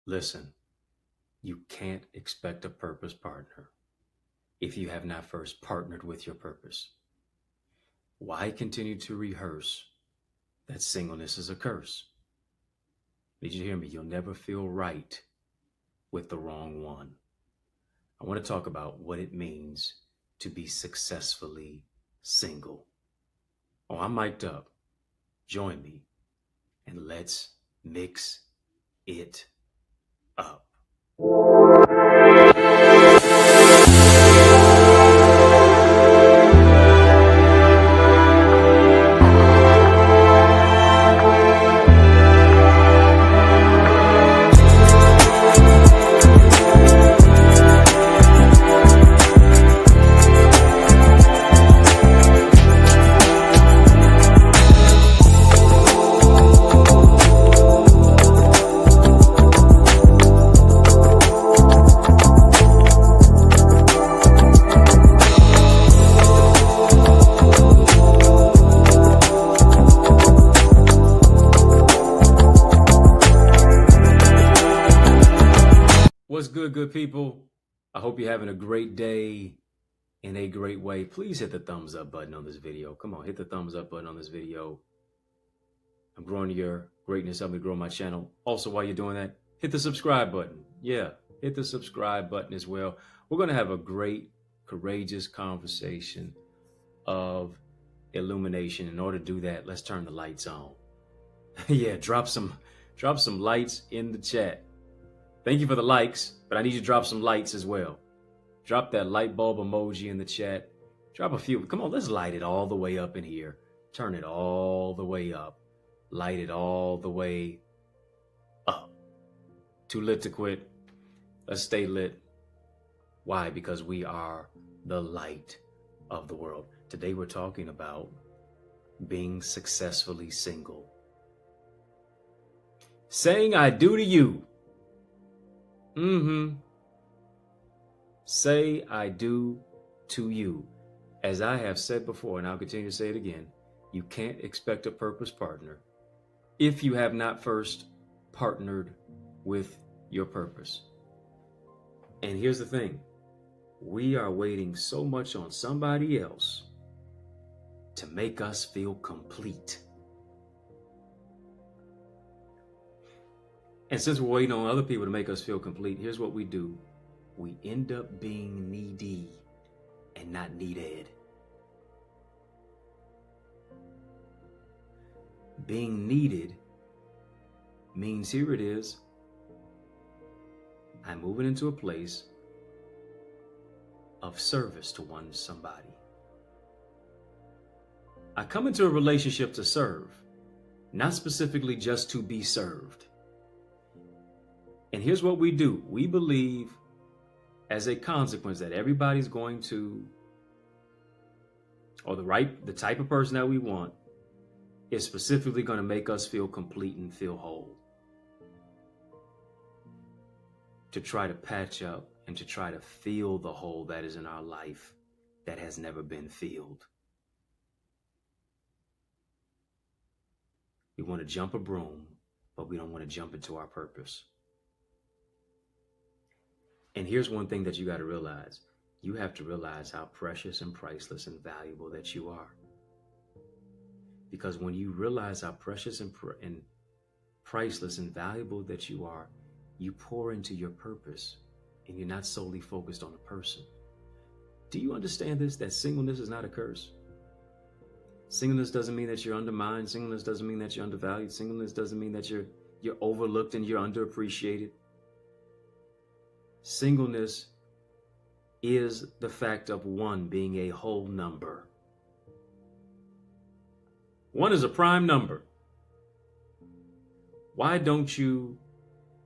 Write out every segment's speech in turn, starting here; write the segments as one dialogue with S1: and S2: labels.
S1: Listen, you can't expect a purpose partner if you have not first partnered with your purpose. Why continue to rehearse that singleness is a curse? Did you hear me? You'll never feel right with the wrong one. I want to talk about what it means to be successfully single. Oh, I'm mic'd up. Join me and let's mix it up. What's good people? I hope you're having a great day in a great way. Please hit the thumbs up button on this video. Come on, hit the thumbs up button on this video. I'm growing your greatness. Help me grow my channel. Also, while you're doing that, hit the subscribe button. Yeah, hit the subscribe button as well. We're going to have a great, courageous conversation of illumination. In order to do that, let's turn the lights on. Yeah, drop some lights in the chat. Thank you for the likes, but I need you to drop some lights as well. Drop that light bulb emoji in the chat. Drop a few. Come on, let's light it all the way up in here. Turn it all the way up. Light it all the way up. Too lit to quit. Let's stay lit. Why? Because we are the light of the world. Today we're talking about being successfully single. Saying I do to you. Say I do to you. As I have said before, and I'll continue to say it again, you can't expect a purpose partner if you have not first partnered with your purpose. And here's the thing. We are waiting so much on somebody else to make us feel complete. And since we're waiting on other people to make us feel complete, here's what we do. We end up being needy and not needed. Being needed means here it is. I'm moving into a place of service to somebody. I come into a relationship to serve, not specifically just to be served. And here's what we do. We believe as a consequence that everybody's going to, or the type of person that we want is specifically going to make us feel complete and feel whole. To try to patch up and to try to fill the hole that is in our life that has never been filled. We want to jump a broom, but we don't want to jump into our purpose. And here's one thing that you got to realize. You have to realize how precious and priceless and valuable that you are. Because when you realize how precious and priceless and valuable that you are, you pour into your purpose and you're not solely focused on a person. Do you understand this? That singleness is not a curse. Singleness doesn't mean that you're undermined. Singleness doesn't mean that you're undervalued. Singleness doesn't mean that you're overlooked and you're underappreciated. Singleness is the fact of one being a whole number. One is a prime number. Why don't you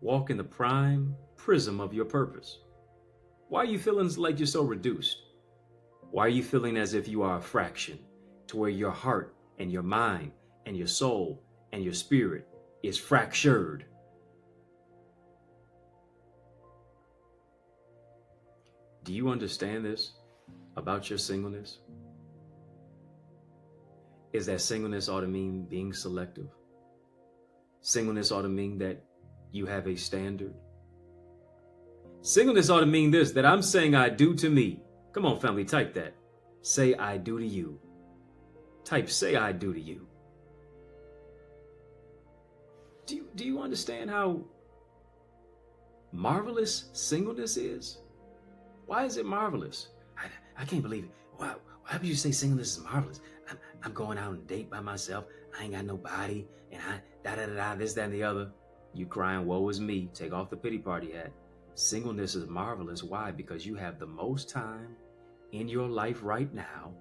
S1: walk in the prime prism of your purpose? Why are you feeling like you're so reduced? Why are you feeling as if you are a fraction to where your heart and your mind and your soul and your spirit is fractured? Do you understand this about your singleness? Is that singleness ought to mean being selective? Singleness ought to mean that you have a standard. Singleness ought to mean this, that I'm saying I do to me. Come on, family, type that. Say I do to you. Type say I do to you. Do you understand how marvelous singleness is? Why is it marvelous? I can't believe it. Why would you say singleness is marvelous? I'm going out on a date by myself. I ain't got nobody. And this, that, and the other. You crying, woe is me. Take off the pity party hat. Singleness is marvelous. Why? Because you have the most time in your life right now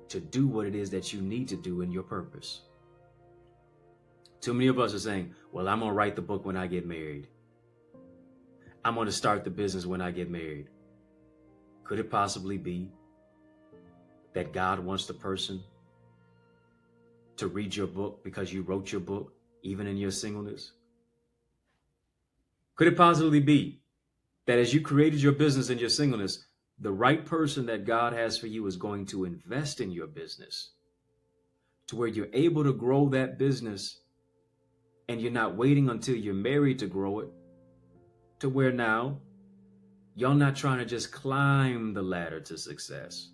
S1: to do what it is that you need to do in your purpose. Too many of us are saying, well, I'm going to write the book when I get married. I'm going to start the business when I get married. Could it possibly be that God wants the person to read your book because you wrote your book, even in your singleness? Could it possibly be that as you created your business in your singleness, the right person that God has for you is going to invest in your business to where you're able to grow that business and you're not waiting until you're married to grow it, to where now y'all not trying to just climb the ladder to success.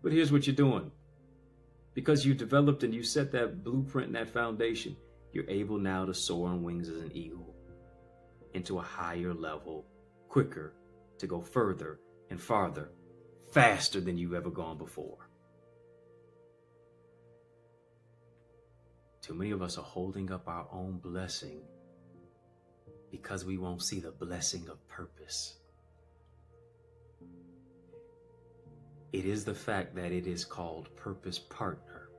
S1: But here's what you're doing. Because you developed and you set that blueprint and that foundation, you're able now to soar on wings as an eagle into a higher level, quicker, to go further and farther, faster than you've ever gone before. Too many of us are holding up our own blessing because we won't see the blessing of purpose. It is the fact that it is called purpose partner.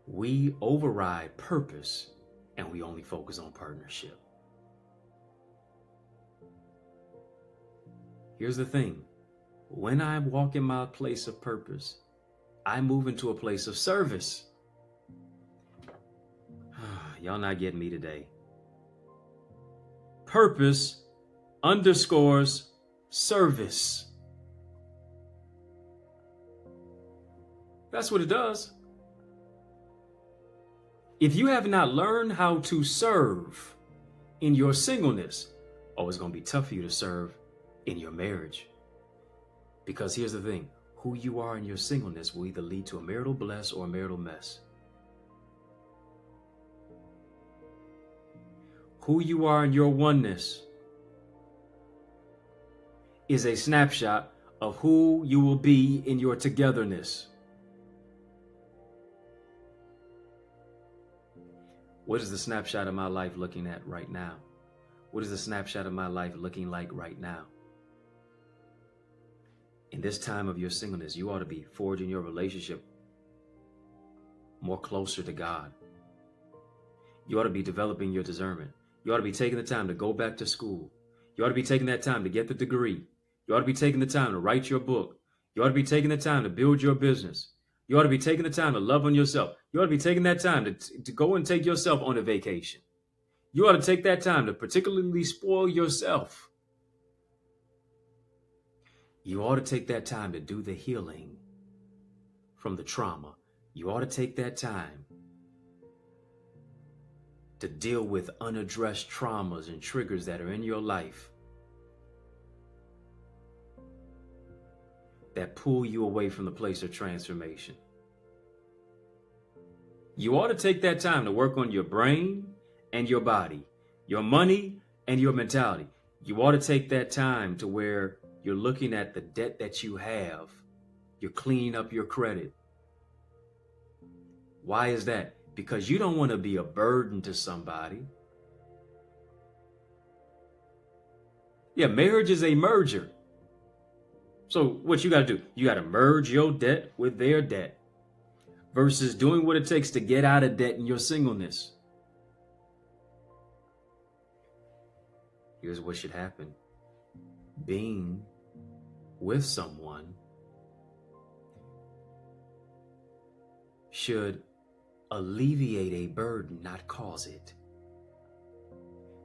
S1: We override purpose and we only focus on partnership. Here's the thing. When I walk in my place of purpose, I move into a place of service. Y'all not getting me today. Purpose underscores service. That's what it does. If you have not learned how to serve in your singleness, it's going to be tough for you to serve in your marriage. Because here's the thing, who you are in your singleness will either lead to a marital bless or a marital mess. Who you are in your oneness is a snapshot of who you will be in your togetherness. What is the snapshot of my life looking at right now? What is the snapshot of my life looking like right now? In this time of your singleness, you ought to be forging your relationship more closer to God. You ought to be developing your discernment. You ought to be taking the time to go back to school. You ought to be taking that time to get the degree. You ought to be taking the time to write your book. You ought to be taking the time to build your business. You ought to be taking the time to love on yourself. You ought to be taking that time to go and take yourself on a vacation. You ought to take that time to particularly spoil yourself. You ought to take that time to do the healing from the trauma. You ought to take that time to deal with unaddressed traumas and triggers that are in your life that pull you away from the place of transformation. You ought to take that time to work on your brain and your body, your money and your mentality. You ought to take that time to where you're looking at the debt that you have. You're cleaning up your credit. Why is that? Because you don't want to be a burden to somebody. Yeah, marriage is a merger. So what you got to do? You got to merge your debt with their debt versus doing what it takes to get out of debt in your singleness. Here's what should happen. Being with someone should alleviate a burden, not cause it.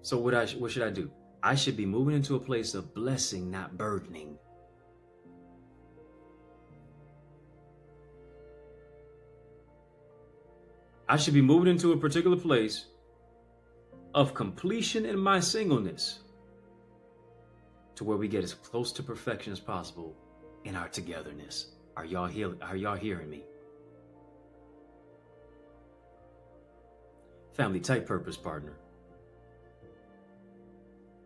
S1: So what should I do? I should be moving into a place of blessing, not burdening. I should be moving into a particular place of completion in my singleness to where we get as close to perfection as possible in our togetherness. Are y'all hearing me? Family type purpose partner.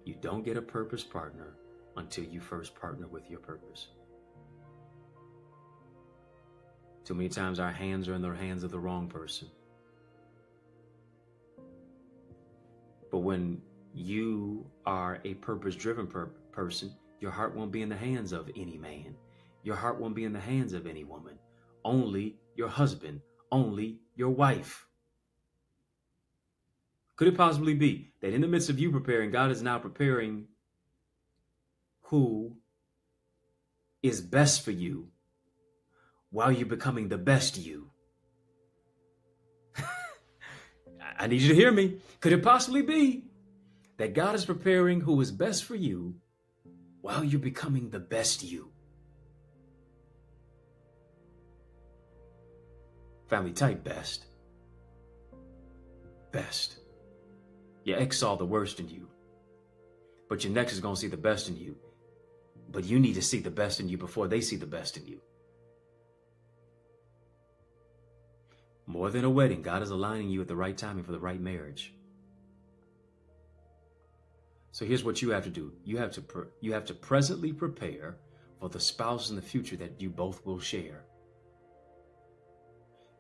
S1: You don't get a purpose partner until you first partner with your purpose. Too many times our hands are in the hands of the wrong person. But when you are a purpose-driven person, your heart won't be in the hands of any man. Your heart won't be in the hands of any woman. Only your husband, only your wife. Could it possibly be that in the midst of you preparing, God is now preparing who is best for you while you're becoming the best you? I need you to hear me. Could it possibly be that God is preparing who is best for you while you're becoming the best you? Family type best. Best. Your ex saw the worst in you, but your next is going to see the best in you. But you need to see the best in you before they see the best in you. More than a wedding, God is aligning you at the right timing for the right marriage. So here's what you have to do. You have to presently prepare for the spouse in the future that you both will share.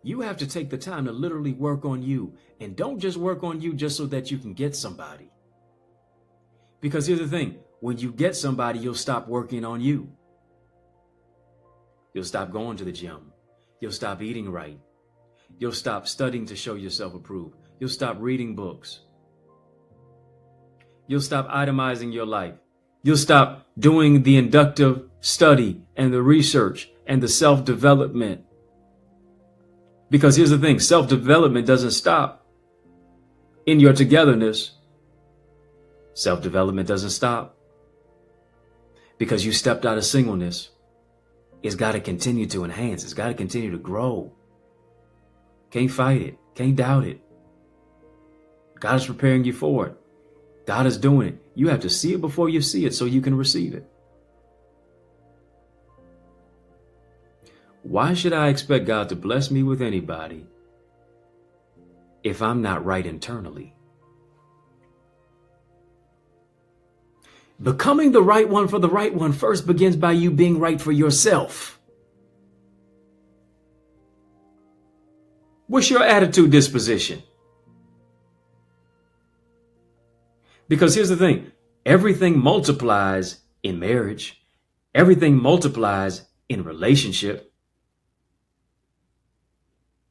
S1: You have to take the time to literally work on you, and don't just work on you just so that you can get somebody. Because here's the thing, when you get somebody, you'll stop working on you. You'll stop going to the gym. You'll stop eating right. You'll stop studying to show yourself approved. You'll stop reading books. You'll stop itemizing your life. You'll stop doing the inductive study and the research and the self-development. Because here's the thing, self-development doesn't stop in your togetherness. Self-development doesn't stop because you stepped out of singleness. It's got to continue to enhance. It's got to continue to grow. Can't fight it. Can't doubt it. God is preparing you for it. God is doing it. You have to see it before you see it so you can receive it. Why should I expect God to bless me with anybody if I'm not right internally? Becoming the right one for the right one first begins by you being right for yourself. What's your attitude disposition? Because here's the thing, everything multiplies in marriage. Everything multiplies in relationship.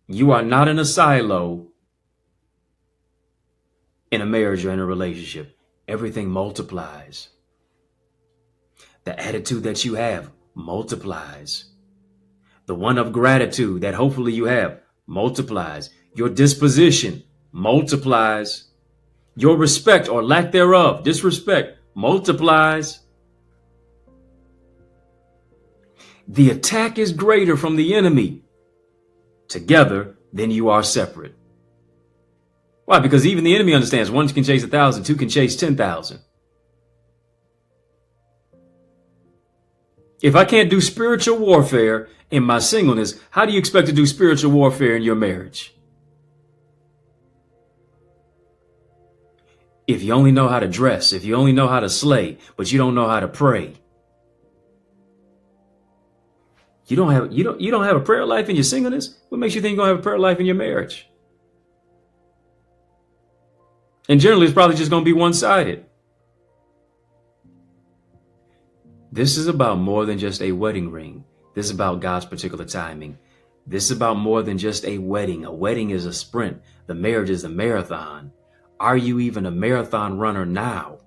S1: You are not in a silo in a marriage or in a relationship. Everything multiplies. The attitude that you have multiplies. The one of gratitude that hopefully you have multiplies. Your disposition multiplies. Your respect or lack thereof, disrespect, multiplies. The attack is greater from the enemy together than you are separate. Why? Because even the enemy understands one can chase 1,000, two can chase 10,000. If I can't do spiritual warfare in my singleness, how do you expect to do spiritual warfare in your marriage? If you only know how to dress, if you only know how to slay, but you don't know how to pray. You don't have a prayer life in your singleness? What makes you think you're going to have a prayer life in your marriage? And generally, it's probably just going to be one-sided. This is about more than just a wedding ring. This is about God's particular timing. This is about more than just a wedding. A wedding is a sprint. The marriage is a marathon. Are you even a marathon runner now?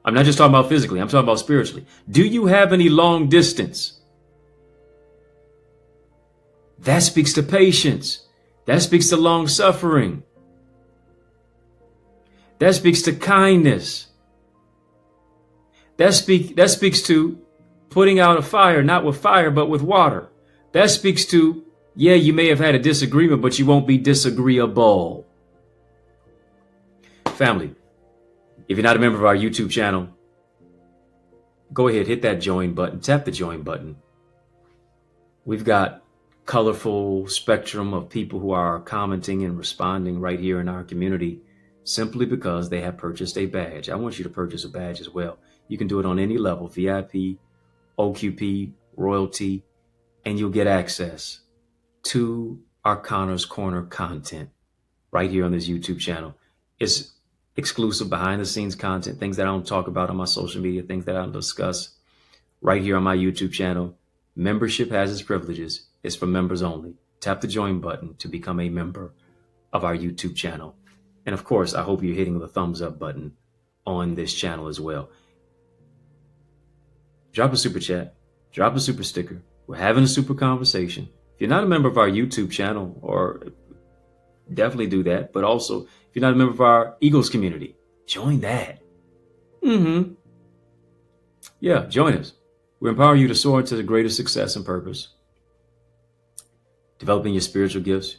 S1: I'm not just talking about physically. I'm talking about spiritually. Do you have any long distance? That speaks to patience. That speaks to long suffering. That speaks to kindness. That speaks to putting out a fire, not with fire, but with water. That speaks to, yeah, you may have had a disagreement, but you won't be disagreeable. Family, if you're not a member of our YouTube channel, go ahead, hit that join button, tap the join button. We've got colorful spectrum of people who are commenting and responding right here in our community simply because they have purchased a badge. I want you to purchase a badge as well. You can do it on any level, VIP, OQP, royalty, and you'll get access to our Connor's Corner content right here on this YouTube channel. It's exclusive behind the scenes content, things that I don't talk about on my social media, things that I don't discuss right here on my YouTube channel. Membership has its privileges. It's for members only. Tap the join button to become a member of our YouTube channel. And of course, I hope you're hitting the thumbs up button on this channel as well. Drop a super chat, drop a super sticker. We're having a super conversation. If you're not a member of our YouTube channel, or definitely do that. But also, if you're not a member of our Eagles community, join that. Yeah, join us. We empower you to soar to the greatest success and purpose. Developing your spiritual gifts.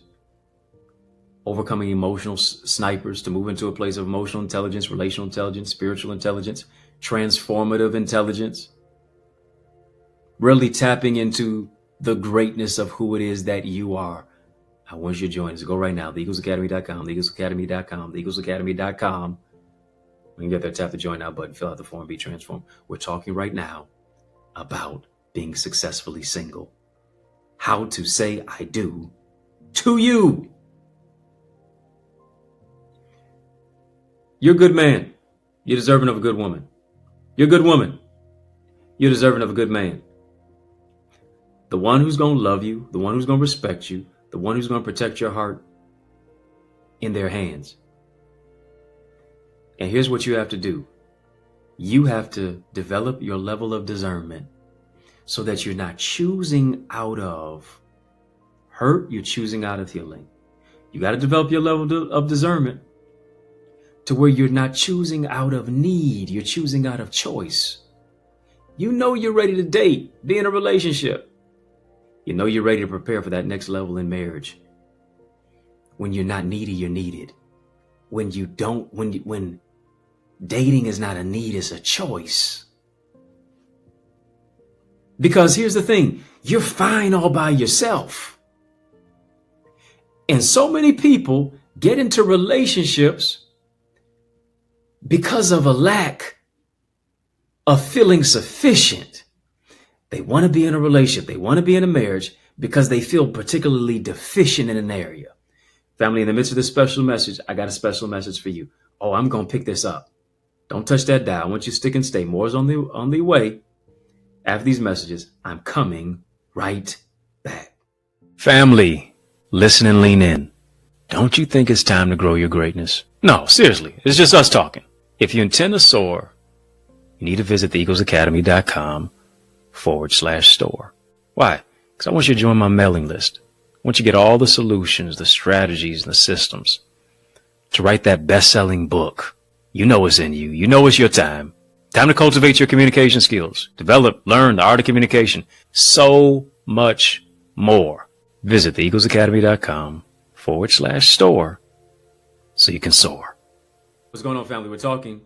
S1: Overcoming emotional snipers to move into a place of emotional intelligence, relational intelligence, spiritual intelligence, transformative intelligence. Really tapping into the greatness of who it is that you are. I want you to join us. Go right now, theeaglesacademy.com, theeaglesacademy.com, theeaglesacademy.com. We can get there, tap the join now button, fill out the form, be transformed. We're talking right now about being successfully single. How to say I do to you. You're a good man. You're deserving of a good woman. You're a good woman. You're deserving of a good man. The one who's going to love you, the one who's going to respect you, the one who's going to protect your heart in their hands. And here's what you have to do. You have to develop your level of discernment so that you're not choosing out of hurt, you're choosing out of healing. You got to develop your level of discernment to where you're not choosing out of need, you're choosing out of choice. You know you're ready to date, be in a relationship. You know you're ready to prepare for that next level in marriage. When you're not needy, you're needed. When dating is not a need, it's a choice. Because here's the thing, you're fine all by yourself. And so many people get into relationships because of a lack of feeling sufficient. They want to be in a relationship. They want to be in a marriage because they feel particularly deficient in an area. Family, in the midst of this special message, I got a special message for you. Oh, I'm going to pick this up. Don't touch that dial. I want you to stick and stay. More is on the way. After these messages, I'm coming right back. Family, listen and lean in. Don't you think it's time to grow your greatness? No, seriously. It's just us talking. If you intend to soar, you need to visit theeaglesacademy.com/store. Why? Because I want you to join my mailing list. I want you to get all the solutions, the strategies, and the systems to write that best-selling book. You know it's in you. You know it's your time. Time to cultivate your communication skills. Develop, learn the art of communication. So much more. Visit theeaglesacademy.com/store so you can soar. What's going on, family? We're talking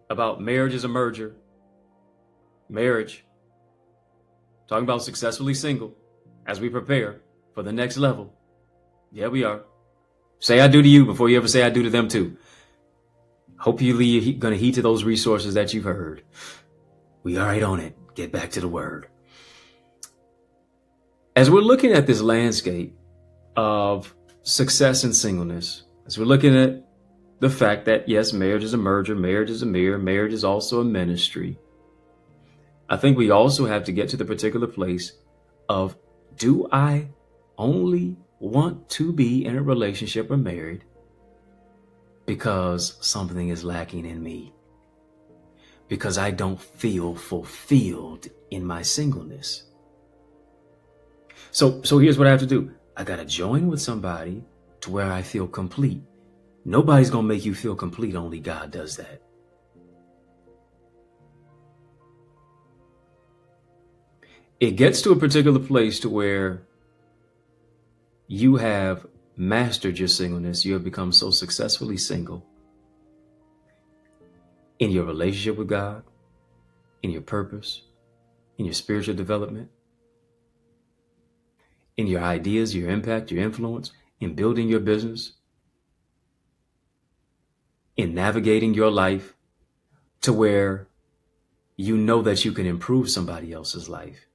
S1: about marriage as a merger. Marriage. Talking about successfully single as we prepare for the next level. Yeah, we are. Say I do to you before you ever say I do to them too. Hope you're going to heed to those resources that you've heard. We are right on it. Get back to the word. As we're looking at this landscape of success and singleness, as we're looking at the fact that, yes, marriage is a merger, marriage is a mirror, marriage is also a ministry, I think we also have to get to the particular place of, do I only want to be in a relationship or married because something is lacking in me? Because I don't feel fulfilled in my singleness. So here's what I have to do. I got to join with somebody to where I feel complete. Nobody's going to make you feel complete. Only God does that. It gets to a particular place to where you have mastered your singleness, you have become so successfully single in your relationship with God, in your purpose, in your spiritual development, in your ideas, your impact, your influence, in building your business, in navigating your life to where you know that you can improve somebody else's life.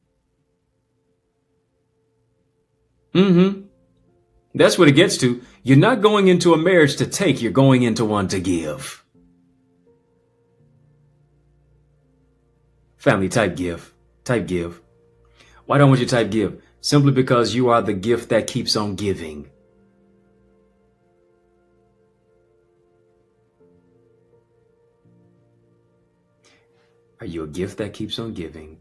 S1: That's what it gets to. You're not going into a marriage to take, you're going into one to give. Family, type give. Type give. Why don't you type give? Simply because you are the gift that keeps on giving. Are you a gift that keeps on giving,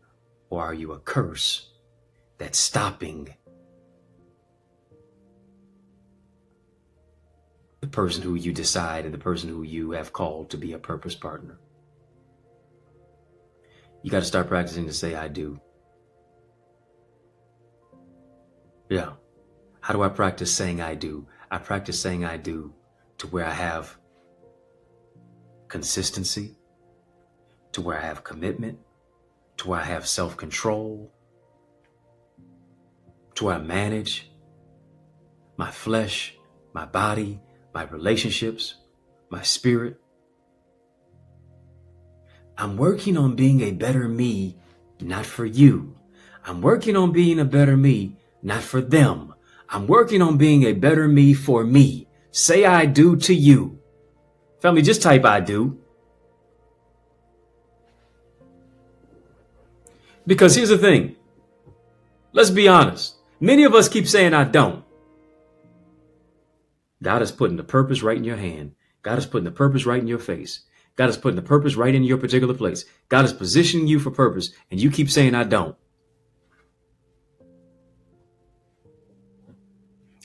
S1: or are you a curse that's stopping the person who you decide and the person who you have called to be a purpose partner? You got to start practicing to say, I do. Yeah. How do I practice saying I do? I practice saying I do to where I have consistency, to where I have commitment, to where I have self-control, to where I manage my flesh, my body, my relationships, my spirit. I'm working on being a better me, not for you. I'm working on being a better me, not for them. I'm working on being a better me for me. Say I do to you. Family, just type I do. Because here's the thing. Let's be honest. Many of us keep saying I don't. God is putting the purpose right in your hand. God is putting the purpose right in your face. God is putting the purpose right in your particular place. God is positioning you for purpose, and you keep saying I don't.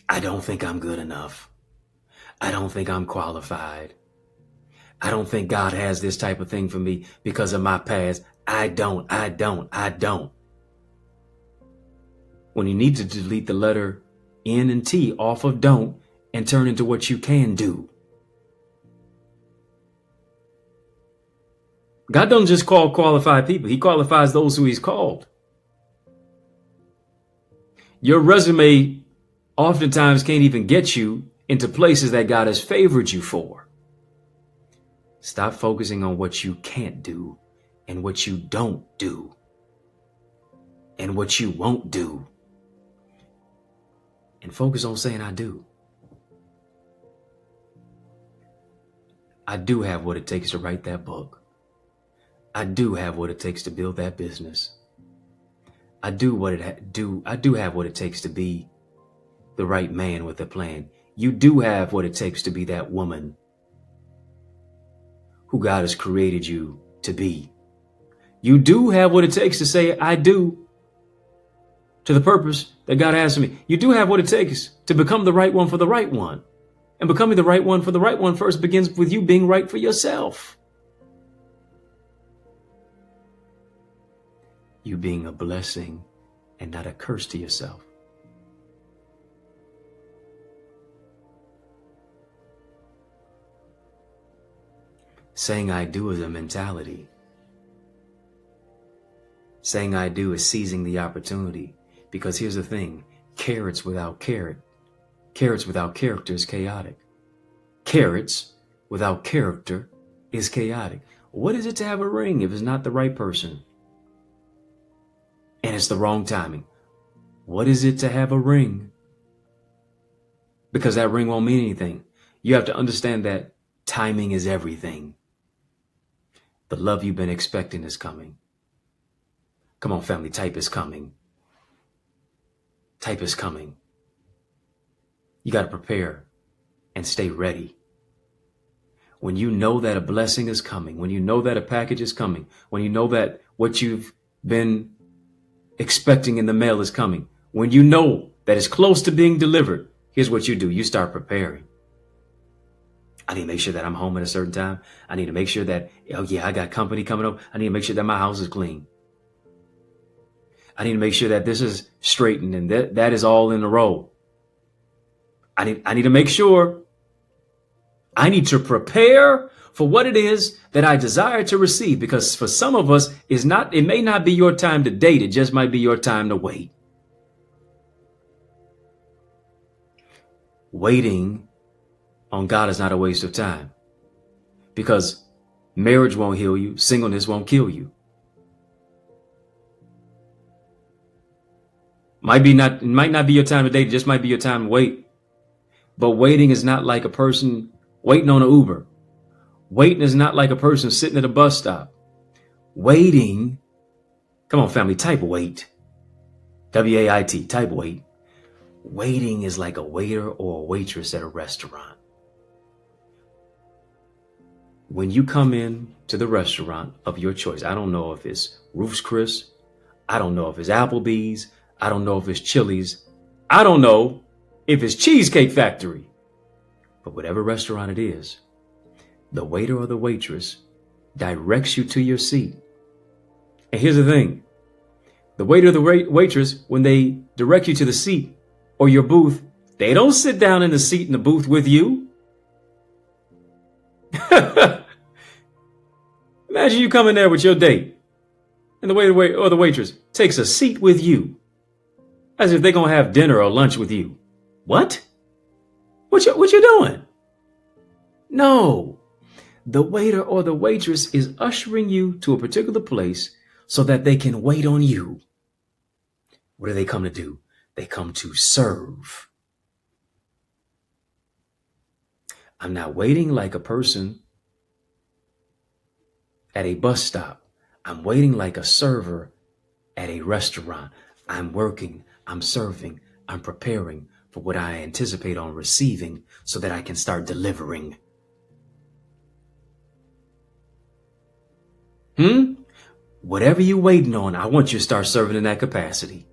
S1: I don't think I'm good enough. I don't think I'm qualified. I don't think God has this type of thing for me because of my past. I don't. When you need to delete the letter N and T off of don't and turn into what you can do. God doesn't just call qualified people. He qualifies those who he's called. Your resume oftentimes can't even get you into places that God has favored you for. Stop focusing on what you can't do and what you don't do and what you won't do. And focus on saying I do. I do have what it takes to write that book. I do have what it takes to build that business. I do have what it takes to be the right man with a plan. You do have what it takes to be that woman who God has created you to be. You do have what it takes to say I do to the purpose that God has for me. You do have what it takes to become the right one for the right one. And becoming the right one for the right one first begins with you being right for yourself. You being a blessing and not a curse to yourself. Saying I do is a mentality. Saying I do is seizing the opportunity. Because here's the thing, carrots without character is chaotic. Carrots without character is chaotic. What is it to have a ring if it's not the right person? And it's the wrong timing. What is it to have a ring? Because that ring won't mean anything. You have to understand that timing is everything. The love you've been expecting is coming. Come on, family, type is coming. Type is coming. You got to prepare and stay ready. When you know that a blessing is coming, when you know that a package is coming, when you know that what you've been expecting in the mail is coming, when you know that it's close to being delivered, here's what you do. You start preparing. I need to make sure that I'm home at a certain time. I need to make sure that, I got company coming up. I need to make sure that my house is clean. I need to make sure that this is straightened and that is all in a row. I need to make sure. I need to prepare for what it is that I desire to receive, because for some of us, it may not be your time to date. It just might be your time to wait. Waiting on God is not a waste of time, because marriage won't heal you. Singleness won't kill you. It might not be your time to date. It just might be your time to wait. But waiting is not like a person waiting on an Uber. Waiting is not like a person sitting at a bus stop. Waiting, come on, family, type wait. W-A-I-T, type wait. Waiting is like a waiter or a waitress at a restaurant. When you come in to the restaurant of your choice, I don't know if it's Ruth's Chris, I don't know if it's Applebee's, I don't know if it's Chili's, I don't know if it's Cheesecake Factory, but whatever restaurant it is, the waiter or the waitress directs you to your seat. And here's the thing. The waiter or the waitress, when they direct you to the seat or your booth, they don't sit down in the seat in the booth with you. Imagine you come in there with your date and the waiter or the waitress takes a seat with you as if they're going to have dinner or lunch with you. What? What you doing? No. The waiter or the waitress is ushering you to a particular place so that they can wait on you. What do they come to do? They come to serve. I'm not waiting like a person at a bus stop. I'm waiting like a server at a restaurant. I'm working, I'm serving, I'm preparing for what I anticipate on receiving so that I can start delivering. Whatever you waiting on, I want you to start serving in that capacity.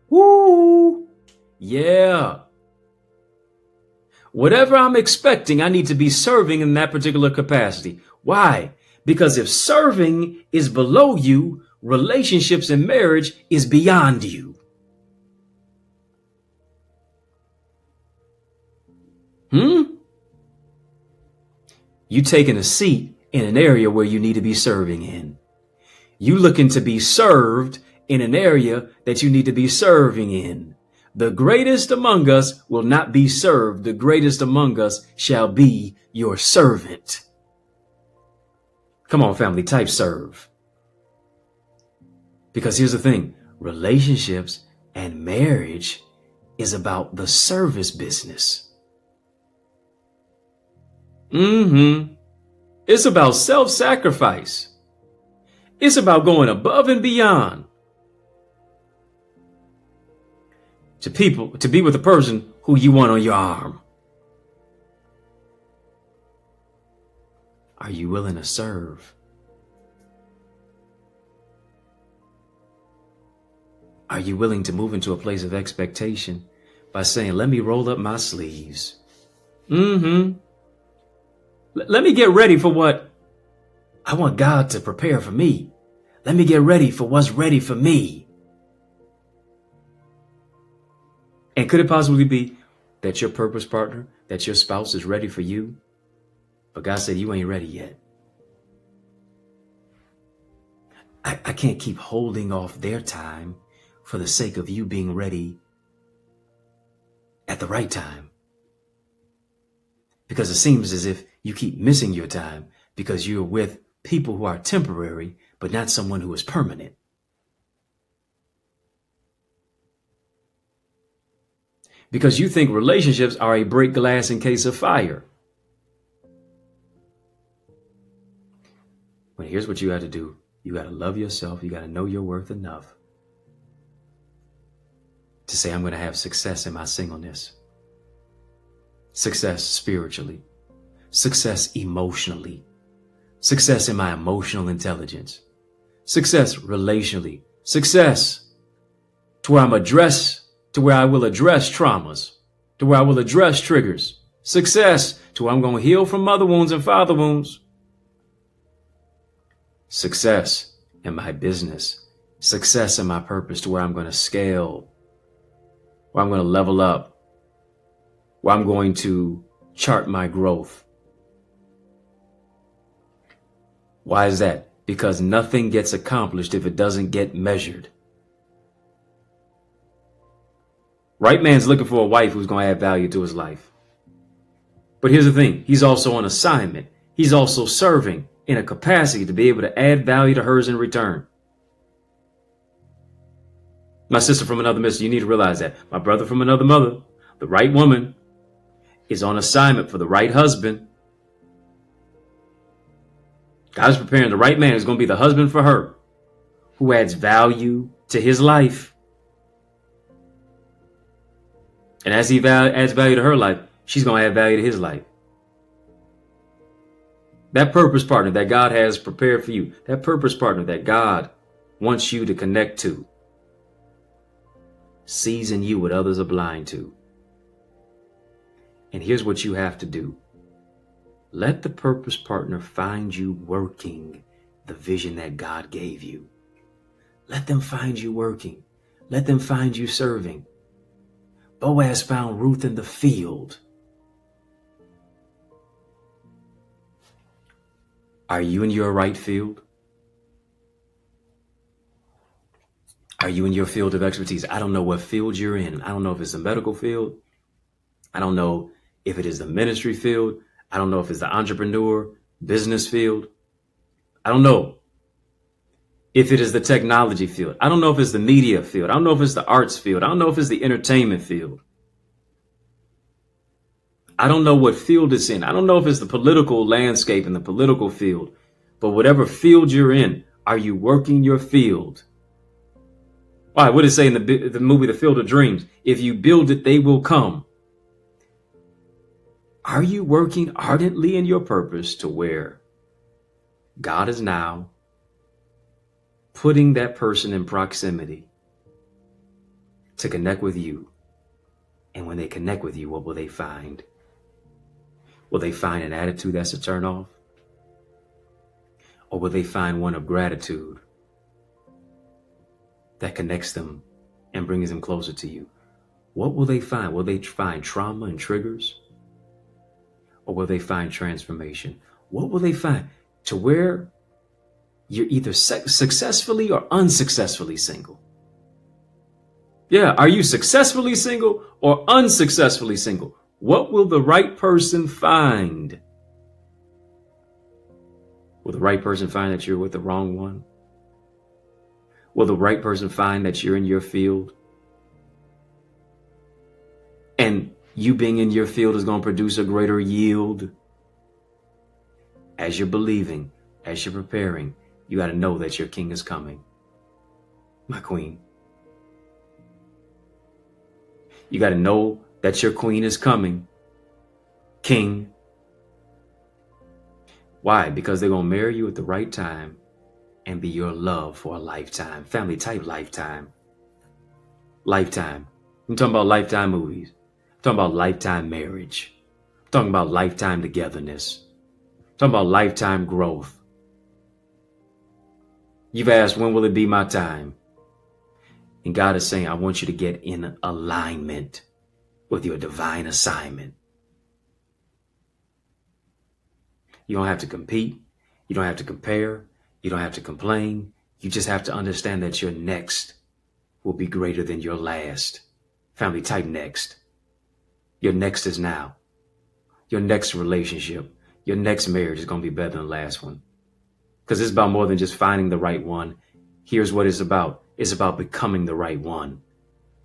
S1: Woo! Yeah. Whatever I'm expecting, I need to be serving in that particular capacity. Why? Because if serving is below you, relationships and marriage is beyond you. You taking a seat in an area where you need to be serving in. You looking to be served in an area that you need to be serving in. The greatest among us will not be served. The greatest among us shall be your servant. Come on, family, type serve. Because here's the thing, relationships and marriage is about the service business. It's about self-sacrifice. It's about going above and beyond to be with a person who you want on your arm. Are you willing to serve? Are you willing to move into a place of expectation by saying, let me roll up my sleeves? Let me get ready for what I want God to prepare for me. Let me get ready for what's ready for me. And could it possibly be that your purpose partner, that your spouse is ready for you, but God said you ain't ready yet? I can't keep holding off their time for the sake of you being ready at the right time. Because it seems as if you keep missing your time because you're with people who are temporary, but not someone who is permanent. Because you think relationships are a break glass in case of fire. Well, here's what you got to do. You got to love yourself. You got to know your worth enough to say, I'm going to have success in my singleness. Success spiritually. Success emotionally. Success in my emotional intelligence. Success relationally. Success to where I will address traumas, to where I will address triggers. Success to where I'm going to heal from mother wounds and father wounds. Success in my business. Success in my purpose to where I'm going to scale, where I'm going to level up, where I'm going to chart my growth. Why is that? Because nothing gets accomplished if it doesn't get measured. Right man's looking for a wife who's going to add value to his life. But here's the thing. He's also on assignment. He's also serving in a capacity to be able to add value to hers in return. My sister from another mister, you need to realize that. My brother from another mother, the right woman is on assignment for the right husband. God's preparing the right man who's going to be the husband for her, who adds value to his life. And as he adds value to her life, she's going to add value to his life. That purpose partner that God has prepared for you, that purpose partner that God wants you to connect to, sees in you what others are blind to. And here's what you have to do. Let the purpose partner find you working the vision that God gave you. Let them find you working. Let them find you serving. Boaz found Ruth in the field. Are you in your right field? Are you in your field of expertise? I don't know what field you're in. I don't know if it's the medical field. I don't know if it is the ministry field. I don't know if it's the entrepreneur, business field. I don't know if it is the technology field. I don't know if it's the media field. I don't know if it's the arts field. I don't know if it's the entertainment field. I don't know what field it's in. I don't know if it's the political landscape in the political field. But whatever field you're in, are you working your field? Why? What did it say in the movie The Field of Dreams? If you build it, they will come. Are you working ardently in your purpose to where God is now putting that person in proximity to connect with you? And when they connect with you, what will they find? Will they find an attitude that's a turnoff? Or will they find one of gratitude that connects them and brings them closer to you? What will they find? Will they find trauma and triggers? Or will they find transformation? What will they find to where you're either successfully or unsuccessfully single? Yeah, are you successfully single or unsuccessfully single? What will the right person find? Will the right person find that you're with the wrong one? Will the right person find that you're in your field? And you being in your field is going to produce a greater yield. As you're believing, as you're preparing, you got to know that your king is coming. My queen. You got to know that your queen is coming. King. Why? Because they're going to marry you at the right time and be your love for a lifetime. Family type lifetime. Lifetime. I'm talking about lifetime movies. I'm talking about lifetime marriage. I'm talking about lifetime togetherness. I'm talking about lifetime growth. You've asked, when will it be my time? And God is saying, I want you to get in alignment with your divine assignment. You don't have to compete. You don't have to compare. You don't have to complain. You just have to understand that your next will be greater than your last. Family, type next. Your next is now. Your next relationship, your next marriage is going to be better than the last one. Because it's about more than just finding the right one. Here's what it's about. It's about becoming the right one.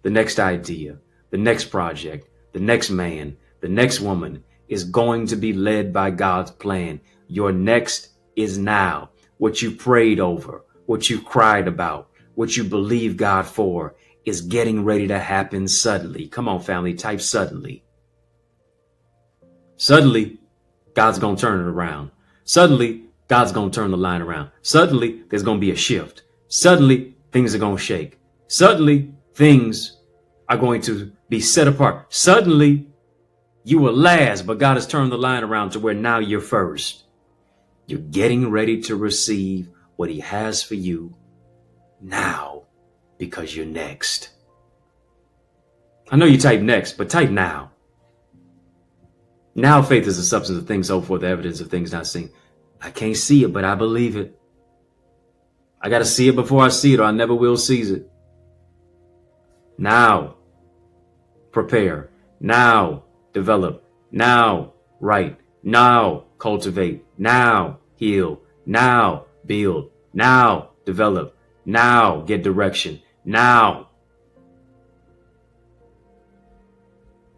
S1: The next idea, the next project, the next man, the next woman is going to be led by God's plan. Your next is now. What you prayed over, what you cried about, what you believe God for is getting ready to happen suddenly. Come on, family, type suddenly. Suddenly, God's going to turn it around. Suddenly, God's going to turn the line around. Suddenly, there's going to be a shift. Suddenly, things are going to shake. Suddenly, things are going to be set apart. Suddenly, you were last, but God has turned the line around to where now you're first. You're getting ready to receive what he has for you now because you're next. I know you type next, but type now. Now faith is the substance of things hoped for, the evidence of things not seen. I can't see it, but I believe it. I got to see it before I see it, or I never will seize it. Now prepare. Now develop. Now write. Now cultivate. Now heal. Now build. Now develop. Now get direction. Now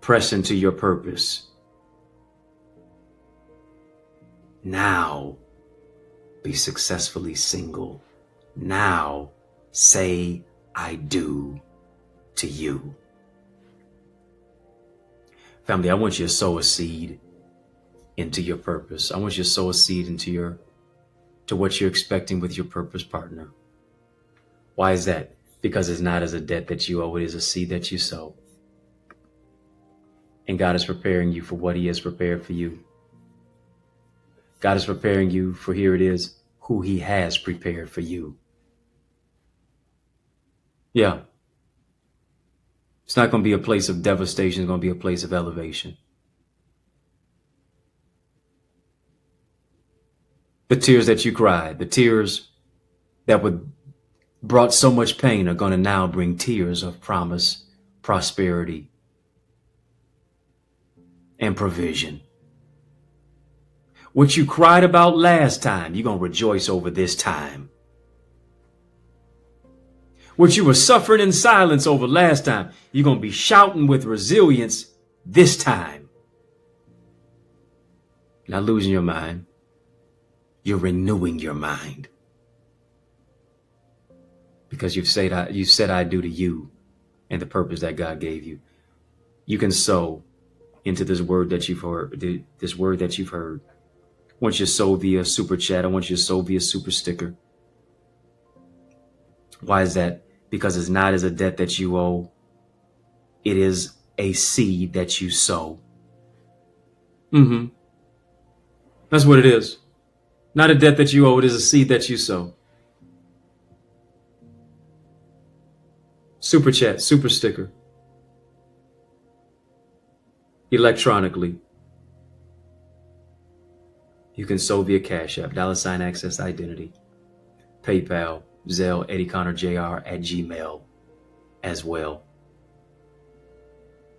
S1: press into your purpose. Now be successfully single. Now say I do to you. Family, I want you to sow a seed into your purpose. I want you to sow a seed into what you're expecting with your purpose partner. Why is that? Because it's not as a debt that you owe, it is a seed that you sow. And God is preparing you for what he has prepared for you. God is preparing you for, here it is, who he has prepared for you. Yeah. It's not going to be a place of devastation. It's going to be a place of elevation. The tears that you cried, the tears that brought so much pain are going to now bring tears of promise, prosperity, and provision. What you cried about last time, you're going to rejoice over this time. What you were suffering in silence over last time, you're going to be shouting with resilience this time. You're not losing your mind. You're renewing your mind. Because you said I do to you and the purpose that God gave you. You can sow into this word that you've heard. This word that you've heard. I want you to sow via super chat. I want you to sow via super sticker. Why is that? Because it's not as a debt that you owe. It is a seed that you sow. That's what it is. Not a debt that you owe. It is a seed that you sow. Super chat, super sticker. Electronically. You can sow via Cash App, $Access Identity, PayPal, Zelle, EddieConnorJr at Gmail as well.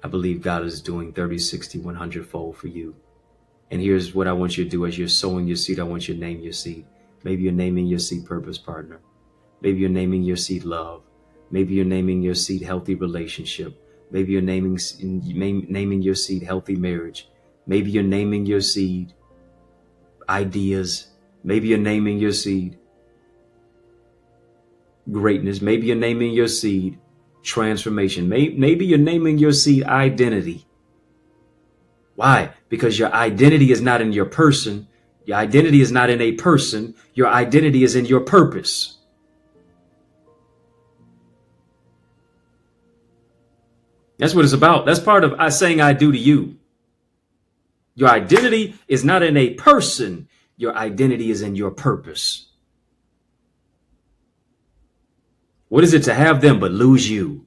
S1: I believe God is doing 30, 60, 100 fold for you. And here's what I want you to do as you're sowing your seed. I want you to name your seed. Maybe you're naming your seed purpose partner. Maybe you're naming your seed love. Maybe you're naming your seed healthy relationship. Maybe you're naming your seed healthy marriage. Maybe you're naming your seed ideas. Maybe you're naming your seed greatness. Maybe you're naming your seed transformation. Maybe you're naming your seed identity. Why? Because your identity is not in your person. Your identity is not in a person. Your identity is in your purpose. That's what it's about. That's part of saying I do to you. Your identity is not in a person. Your identity is in your purpose. What is it to have them but lose you?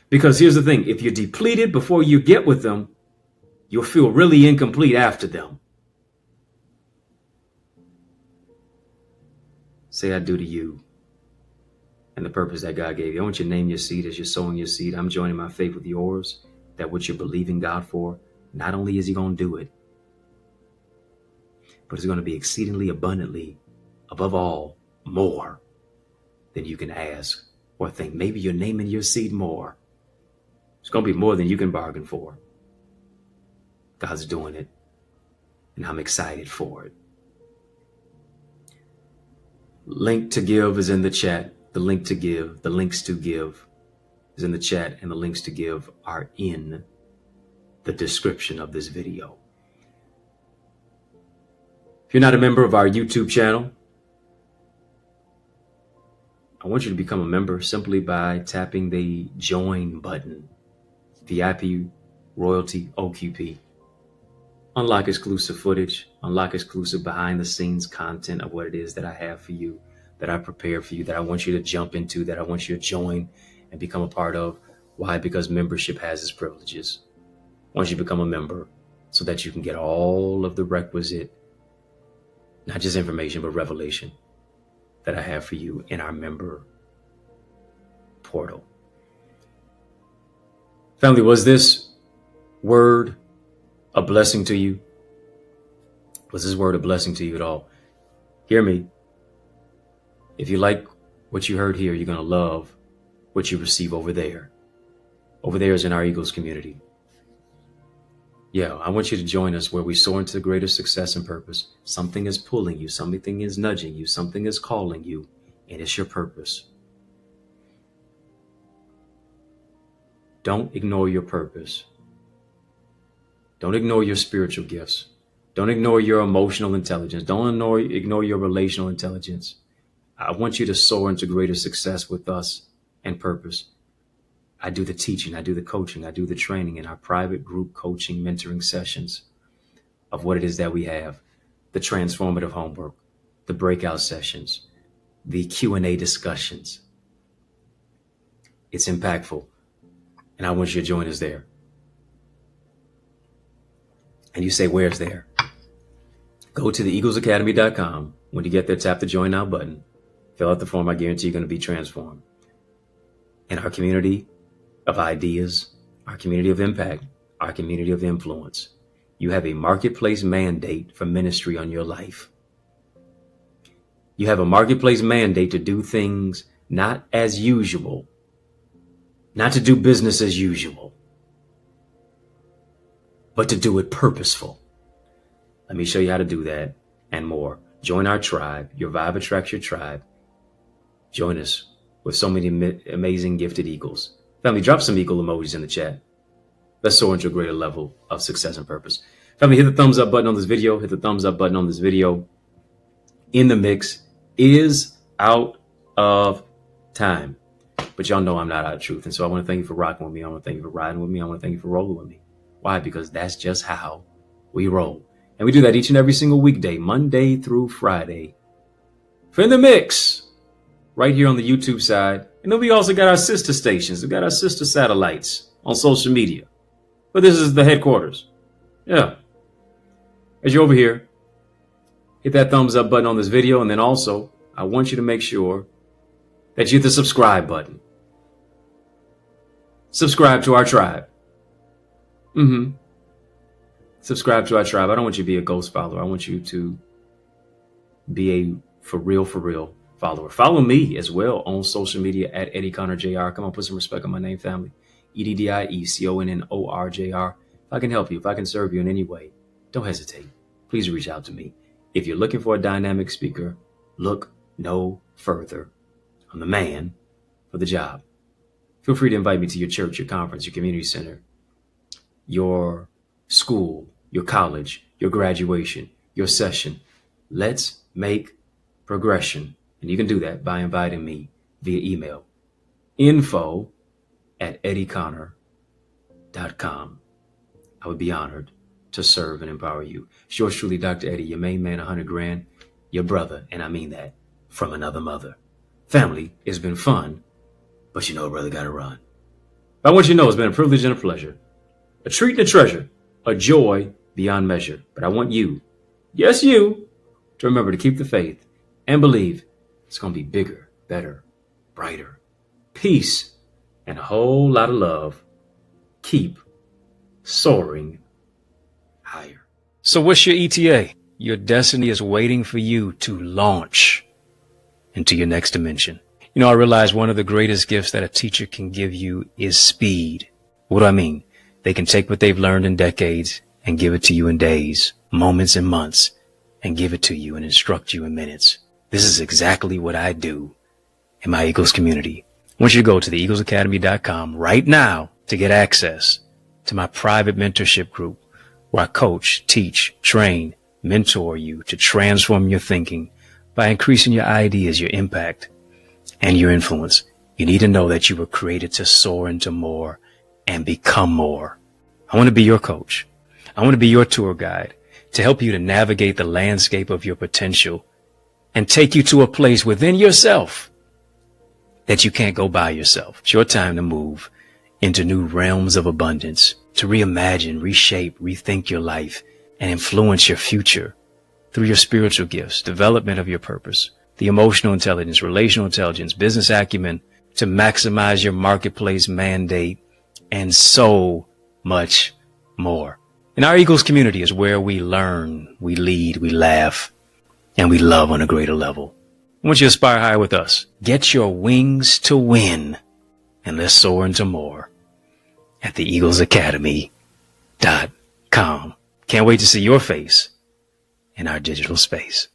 S1: Because here's the thing. If you're depleted before you get with them, you'll feel really incomplete after them. Say I do to you and the purpose that God gave you. I want you to name your seed as you're sowing your seed. I'm joining my faith with yours. That what you're believing God for, not only is he going to do it, but it's going to be exceedingly abundantly, above all, more than you can ask or think. Maybe you're naming your seed more. It's going to be more than you can bargain for. God's doing it, and I'm excited for it. Link to give is in the chat. The link to give, the links to give is in the chat, and the links to give are in the description of this video. If you're not a member of our YouTube channel, I want you to become a member simply by tapping the join button. VIP, royalty, OQP. Unlock exclusive footage, unlock exclusive behind the scenes content of what it is that I have for you, that I prepare for you, that I want you to jump into, that I want you to join and become a part of Why? Because membership has its privileges. Once you become a member, so that you can get all of the requisite, not just information, but revelation that I have for you in our member portal. Family, was this word a blessing to you? Was this word a blessing to you at all? Hear me. If you like what you heard here, you're going to love what you receive over there. Over there is in our Eagles community. Yeah, I want you to join us where we soar into greater success and purpose. Something is pulling you, something is nudging you, something is calling you, and it's your purpose. Don't ignore your purpose. Don't ignore your spiritual gifts. Don't ignore your emotional intelligence. Don't ignore your relational intelligence. I want you to soar into greater success with us and purpose. I do the teaching, I do the coaching, I do the training in our private group coaching, mentoring sessions of what it is that we have, the transformative homework, the breakout sessions, the Q&A discussions. It's impactful, and I want you to join us there. And you say, where's there? Go to theeaglesacademy.com. When you get there, tap the Join Now button. Fill out the form. I guarantee you're going to be transformed. In our community of ideas, our community of impact, our community of influence, you have a marketplace mandate for ministry on your life. You have a marketplace mandate to do things not as usual, not to do business as usual, but to do it purposeful. Let me show you how to do that and more. Join our tribe. Your vibe attracts your tribe. Join us with so many amazing gifted eagles. Family, drop some eagle emojis in the chat. Let's soar into a greater level of success and purpose. Family, hit the thumbs up button on this video. Hit the thumbs up button on this video. In the Mix is out of time. But y'all know I'm not out of truth. And so I want to thank you for rocking with me. I want to thank you for riding with me. I want to thank you for rolling with me. Why? Because that's just how we roll. And we do that each and every single weekday, Monday through Friday. For In the Mix, right here on the YouTube side. And then we also got our sister stations. We got our sister satellites on social media. But this is the headquarters. Yeah. As you're over here, hit that thumbs up button on this video. And then also, I want you to make sure that you hit the subscribe button. Subscribe to our tribe. Subscribe to our tribe. I don't want you to be a ghost follower. I want you to be a for real follower. Follow me as well on social media at EddieConnorJr. Come on, put some respect on my name, family. EddieConnorJr. If I can help you, if I can serve you in any way, don't hesitate. Please reach out to me. If you're looking for a dynamic speaker, look no further. I'm the man for the job. Feel free to invite me to your church, your conference, your community center, your school, your college, your graduation, your session. Let's make progression. And you can do that by inviting me via email. info@EddieConnor.com. I would be honored to serve and empower you. It's yours truly, Dr. Eddie, your main man, 100 grand, your brother, and I mean that, from another mother. Family, it's been fun, but you know a brother gotta run. But I want you to know it's been a privilege and a pleasure, a treat and a treasure, a joy beyond measure. But I want you, yes you, to remember to keep the faith and believe it's going to be bigger, better, brighter, peace, and a whole lot of love. Keep soaring higher. So what's your ETA? Your destiny is waiting for you to launch into your next dimension. You know, I realize one of the greatest gifts that a teacher can give you is speed. What do I mean? They can take what they've learned in decades and give it to you in days, moments, and months, and give it to you and instruct you in minutes. This is exactly what I do in my Eagles community. I want you to go to theeaglesacademy.com right now to get access to my private mentorship group where I coach, teach, train, mentor you to transform your thinking by increasing your ideas, your impact, and your influence. You need to know that you were created to soar into more and become more. I want to be your coach. I want to be your tour guide to help you to navigate the landscape of your potential and take you to a place within yourself that you can't go by yourself. It's your time to move into new realms of abundance, to reimagine, reshape, rethink your life, and influence your future through your spiritual gifts, development of your purpose, the emotional intelligence, relational intelligence, business acumen, to maximize your marketplace mandate, and so much more. And our Eagles community is where we learn, we lead, we laugh, and we love on a greater level. I want you to aspire higher with us. Get your wings to win, and let's soar into more at theeaglesacademy.com. Can't wait to see your face in our digital space.